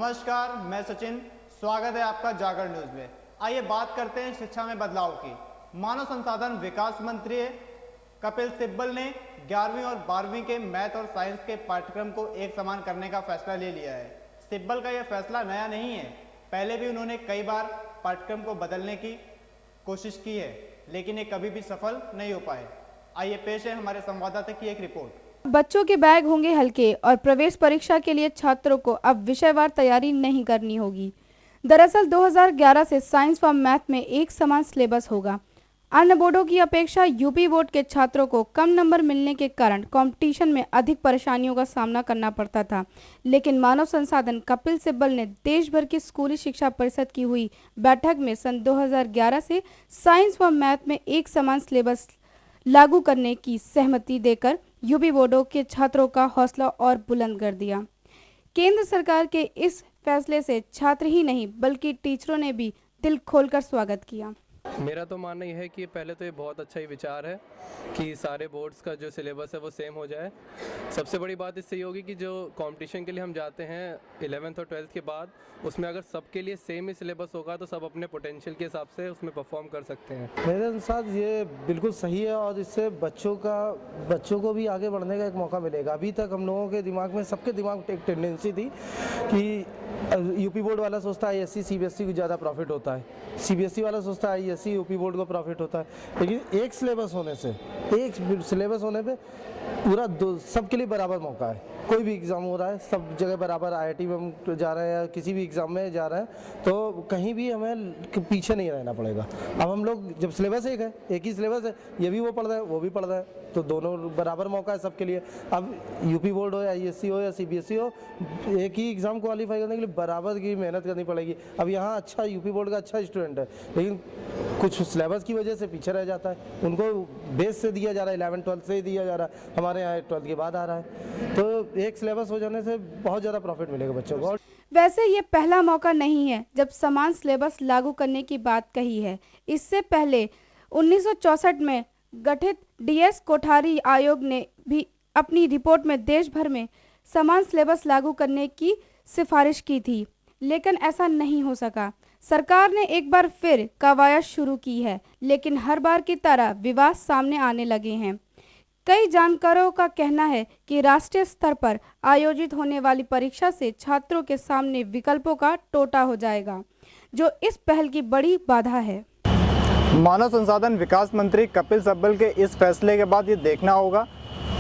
नमस्कार, मैं सचिन। स्वागत है आपका जागरण न्यूज में। आइए बात करते हैं शिक्षा में बदलाव की। मानव संसाधन विकास मंत्री कपिल सिब्बल ने 11वीं और 12वीं के मैथ और साइंस के पाठ्यक्रम को एक समान करने का फैसला ले लिया है। सिब्बल का यह फैसला नया नहीं है, पहले भी उन्होंने कई बार पाठ्यक्रम को बदलने की कोशिश की है, लेकिन ये कभी भी सफल नहीं हो पाए। आइए पेश है हमारे संवाददाता की एक रिपोर्ट। बच्चों के बैग होंगे हल्के और प्रवेश परीक्षा के लिए छात्रों को अब विषयवार तैयारी नहीं करनी होगी। दरअसल 2011 से साइंस व मैथ में एक समान सिलेबस होगा। अन्य बोर्डों की अपेक्षा यूपी बोर्ड के छात्रों को कम नंबर मिलने के कारण कंपटीशन में अधिक परेशानियों का सामना करना पड़ता था, लेकिन मानव संसाधन कपिल सिब्बल ने देश भर की स्कूली शिक्षा परिषद की हुई बैठक में सन 2011 से साइंस व मैथ में एक समान सिलेबस लागू करने की सहमति देकर यूपी बोर्डों के छात्रों का हौसला और बुलंद कर दिया। केंद्र सरकार के इस फैसले से छात्र ही नहीं बल्कि टीचरों ने भी दिल खोलकर स्वागत किया। मेरा तो मानना यह है कि पहले तो ये बहुत अच्छा ही विचार है कि सारे बोर्ड्स का जो सिलेबस है वो सेम हो जाए। सबसे बड़ी बात इससे ये होगी कि जो कंपटीशन के लिए हम जाते हैं 11th और 12th के बाद, उसमें अगर सबके लिए सेम ही सिलेबस होगा तो सब अपने पोटेंशियल के हिसाब से उसमें परफॉर्म कर सकते हैं। मेरे अनुसार ये बिल्कुल सही है और इससे बच्चों को भी आगे बढ़ने का एक मौका मिलेगा। अभी तक हम लोगों के दिमाग में, सबके दिमाग में एक टेंडेंसी थी कि यूपी बोर्ड वाला सोचता है आईएससी सीबीएसई को ज़्यादा प्रॉफिट होता है, सीबीएसई वाला सोचता है आईएससी यूपी बोर्ड को प्रॉफिट होता है। लेकिन एक सिलेबस होने पे पूरा सबके लिए बराबर मौका है। कोई भी एग्ज़ाम हो रहा है, सब जगह बराबर। आईआईटी में हम जा रहे हैं या किसी भी एग्ज़ाम में जा रहे हैं तो कहीं भी हमें पीछे नहीं रहना पड़ेगा। अब हम लोग जब सिलेबस एक ही सिलेबस है, ये भी वो पढ़ रहे हैं वो भी पढ़ रहे हैं, तो दोनों बराबर मौका है सबके लिए। अब यूपी बोर्ड हो या आईएससी हो या सीबीएसई हो, एक ही एग्ज़ाम क्वालिफाई करने के लिए बराबर की मेहनत करनी पड़ेगी। अब यहाँ अच्छा यूपी बोर्ड का अच्छा स्टूडेंट है, लेकिन कुछ सिलेबस की वजह से पीछे रह जाता है। उनको बेस से दिया जा रहा है, 11th 12th से ही दिया जा रहा है, हमारे यहाँ 12th के बाद आ रहा है। तो एक सिलेबस हो जाने से बहुत ज़्यादा प्रॉफिट मिलेगा बच्चों को। वैसे ये पहला मौका नहीं है जब समान सिलेबस लागू करने की बात कही है। इससे पहले 1964 में गठित डीएस कोठारी आयोग ने भी अपनी रिपोर्ट में देश भर में समान सिलेबस लागू करने की सिफारिश की थी, लेकिन ऐसा नहीं हो सका। सरकार ने एक बार फिर कवायद शुरू की है, लेकिन हर बार की तरह विवाद सामने आने लगे हैं। कई जानकारों का कहना है कि राष्ट्रीय स्तर पर आयोजित होने वाली परीक्षा से छात्रों के सामने विकल्पों का टोटा हो जाएगा, जो इस पहल की बड़ी बाधा है। मानव संसाधन विकास मंत्री कपिल सिब्बल के इस फैसले के बाद ये देखना होगा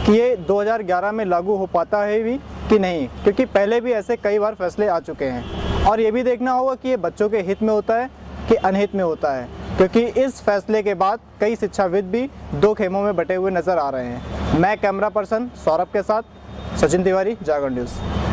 कि ये 2011 में लागू हो पाता है भी कि नहीं, क्योंकि पहले भी ऐसे कई बार फैसले आ चुके हैं। और ये भी देखना होगा कि ये बच्चों के हित में होता है कि अनहित में होता है, क्योंकि इस फैसले के बाद कई शिक्षाविद भी दो खेमों में बटे हुए नजर आ रहे हैं। मैं कैमरा पर्सन सौरभ के साथ सचिन तिवारी, जागरण न्यूज़।